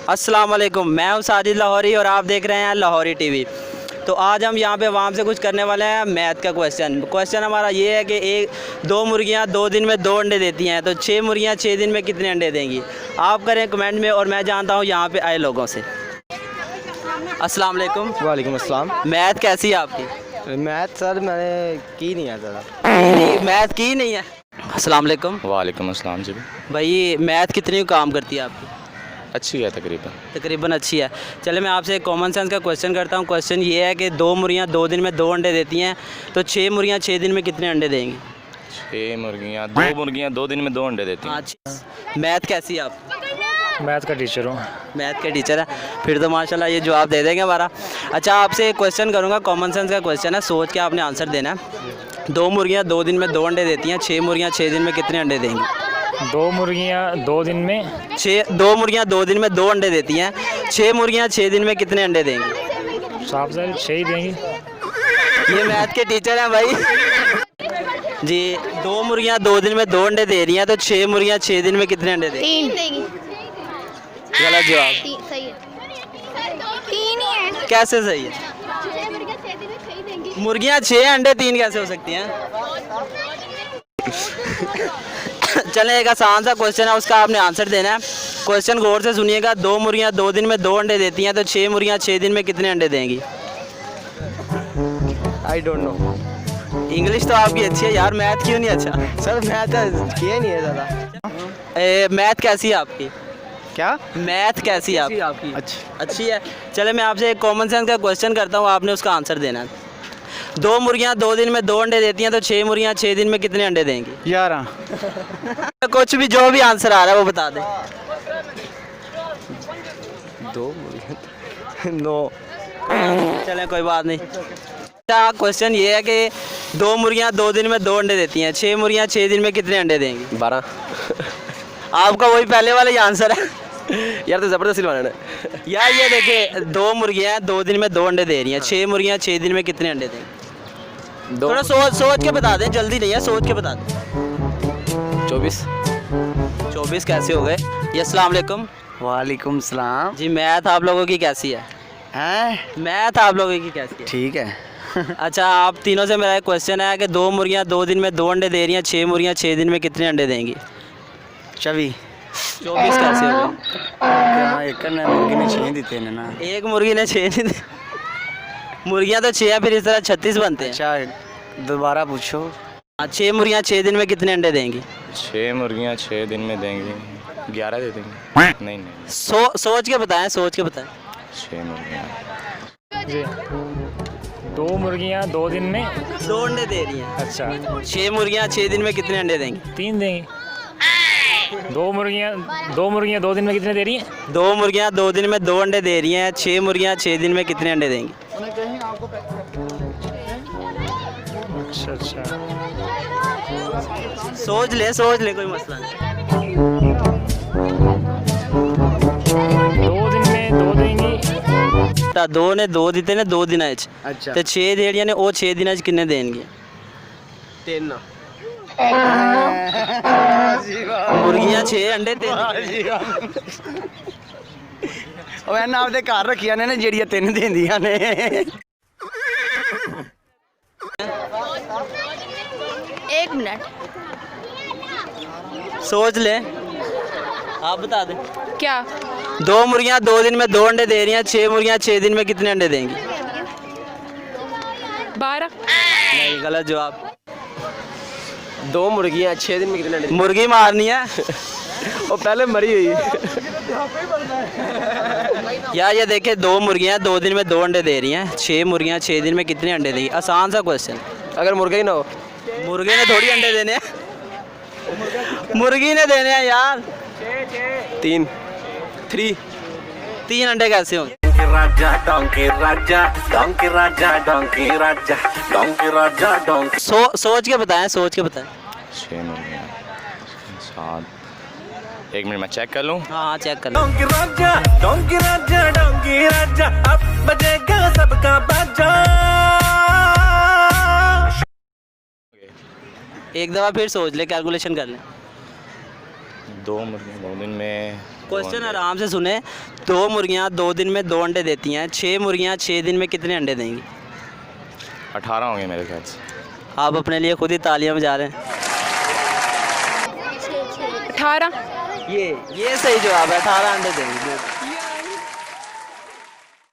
अस्सलाम वालेकुम, मैं हूं साजिद लाहौरी और आप देख रहे हैं लाहौरी टीवी। तो आज हम यहां पे आवाम से कुछ करने वाले हैं मैथ का क्वेश्चन हमारा ये है कि दो मुर्गियां 2 दिन में 2 अंडे देती हैं, तो 6 मुर्गियां 6 दिन में कितने अंडे देंगी? आप करें कमेंट में और मैं जानता हूं यहां पे आए लोगों से। अस्सलाम वालेकुम। वालेकुम अस्सलाम। मैथ कैसी है आपकी? मैथ सर मैंने की नहीं है ज़्यादा। मैथ की नहीं है। अस्सलाम वालेकुम। वालेकुम अस्सलाम जी। भाई मैथ कितनी काम करती है आपकी? अच्छी है तकरीबन अच्छी है। चले मैं आपसे एक कॉमन सेंस का क्वेश्चन करता हूँ। क्वेश्चन ये है कि 2 मुर्गियाँ 2 दिन में 2 अंडे देती हैं, तो 6 मुर्गियाँ 6 दिन में कितने अंडे देंगी? 6 मुर्गियाँ 2 मुर्गियाँ 2 दिन में 2 अंडे देती हैं। अच्छा, मैथ कैसी है आप? मैथ का टीचर हूँ। मैथ के टीचर है, फिर तो माशाल्लाह ये जवाब दे देंगे हमारा। अच्छा, आपसे एक क्वेश्चन करूँगा, कॉमन सेंस का क्वेश्चन है, सोच के आपने आंसर देना है। 2 मुर्गियाँ 2 दिन में 2 अंडे देती हैं, 6 मुर्गियाँ 6 दिन में कितने अंडे देंगी? 2 मुर्गियाँ 2 दिन में 2 मुर्गियाँ 2 दिन में 2 अंडे देती हैं, 6 मुर्गियाँ 6 दिन में कितने अंडे देंगी? साफ सर 6 ही देंगी। ये मैथ के टीचर हैं भाई जी। 2 मुर्गियाँ 2 दिन में 2 अंडे दे रही हैं, तो 6 मुर्गियाँ 6 दिन में कितने अंडे देंगी? 3 देंगी। गलत जवाब। सही है, 3 ही है। कैसे सही है? मुर्गियाँ 6 अंडे 3 कैसे हो सकती हैं? चलें, एक आसान सा क्वेश्चन है, उसका आपने आंसर देना है। क्वेश्चन गौर से सुनिएगा। 2 मुर्गियाँ 2 दिन में 2 अंडे देती हैं, तो 6 मुर्गियाँ 6 दिन में कितने अंडे देंगी? I don't know. इंग्लिश तो आपकी अच्छी है यार, मैथ क्यों नहीं अच्छा? सर मैथ किया नहीं है ज़्यादा। मैथ कैसी है आपकी? क्या मैथ कैसी है आपकी? अच्छी है। चले मैं आपसे एक कॉमन सेंस का क्वेश्चन करता हूँ, आपने उसका आंसर देना है। 2 मुर्गियाँ 2 दिन में 2 अंडे देती हैं, तो 6 मुर्गियाँ 6 दिन में कितने अंडे देंगी? 11। कुछ भी, जो भी आंसर आ रहा है वो बता दें। 2 मुर्गियाँ 9। चलें, कोई बात नहीं। अच्छा, क्वेश्चन ये है कि 2 मुर्गियाँ 2 दिन में 2 अंडे देती हैं, 6 मुर्गियाँ 6 दिन में कितने अंडे देंगी? 12। आपका वही पहले वाला ही आंसर है यार तो ज़बरदस्ती बनाना यार। ये देखिए, 2 मुर्गियाँ 2 दिन में 2 अंडे दे रही हैं, 6 मुर्गियाँ 6 दिन में कितने अंडे देंगी? थोड़ा सोच के बता दें, जल्दी नहीं है, सोच के बता दें। 24 कैसे हो गए? जी अस्सलाम वालेकुम। वालेकुम सलाम। जी, मैथ आप लोगों की कैसी है? हैं मैथ आप लोगों की कैसी है? ठीक है। अच्छा, आप तीनों से मेरा एक क्वेश्चन है कि 2 मुर्गियाँ 2 दिन में 2 अंडे दे रही हैं, 6 मुर्गियाँ 6 दिन में कितने अंडे देंगी? 24। 24 कैसे हो गए? क्या एक ने मुर्गी ने 6 देते हैं ना। एक मुर्गी ने 6 नहीं दे। मुर्गियाँ तो 6 है, फिर इस तरह 36 बनते हैं। अच्छा दोबारा पूछो। 6 मुर्गियाँ 6 दिन में कितने अंडे देंगी? 6 मुर्गियाँ 6 दिन में देंगी 11 दे देंगी। नहीं सोच के बताएं, सोच के बताएं। 6 मुर्गियाँ जी 2 मुर्गियाँ 2 दिन में 2 अंडे दे रही हैं। अच्छा 6 मुर्गियाँ 6 दिन में कितने अंडे देंगी? 3 देंगी। 2 मुर्गियाँ 2 दिन में कितने दे रही हैं? 2 मुर्गियाँ 2 दिन में 2 अंडे दे रही हैं, 6 मुर्गियाँ 6 दिन में कितने अंडे देंगी? अच्छा सोच ले, कोई मसला नहीं। 2 दिन में 2 देंगी। 2 ने 2 दिते ने 2 दिन अच्छा ते 6 देड़ियां ने वो 6 दिन किन्ने देंगे? 3। मुर्गियां 6 अंडे 3। ਉਹ ਇਹਨਾਂ ਆਪਦੇ ਘਰ ਰੱਖੀਆਂ ਨੇ ਜਿਹੜੀਆਂ 3 ਦਿੰਦੀਆਂ ਨੇ। एक मिनट। सोच ले, आप बता दें। क्या? 2 मुर्गियां 2 दिन में 2 अंडे दे रही हैं, 6 मुर्गियां 6 दिन में कितने अंडे देंगी? 12। नहीं, गलत जवाब। 2 मुर्गियाँ 6 दिन में कितने अंडे? मुर्गी मारनी है वो पहले मरी हुई। यार ये देखिए, 2 मुर्गियां 2 दिन में 2 अंडे दे रही हैं, 6 मुर्गियां 6 दिन में कितने अंडे देंगी? आसान सा क्वेश्चन। अगर मुर्गा ही ना हो। मुर्गे ने थोड़ी अंडे देने हैं, मुर्गी ने देने हैं यार। 3 अंडे कैसे होंगे? सोच के बताएं, सोच के बताएं। 6 मुर्गियाँ 7। 1 मिनट मैं चेक कर लूँ। हाँ चेक कर लो। अब बजेगा सबका बाजा। एक दफ़ा फिर सोच ले, कैलकुलेशन कर ले। 2 मुर्गियाँ 2 दिन में क्वेश्चन आराम से सुने। 2 मुर्गियाँ 2 दिन में 2 अंडे देती हैं, 6 मुर्गियाँ 6 दिन में कितने अंडे देंगी? 18 होंगे मेरे ख्याल से। आप अपने लिए खुद ही तालियां बजा रहे हैं। 18। ये सही जवाब है, 18 अंडे देंगी।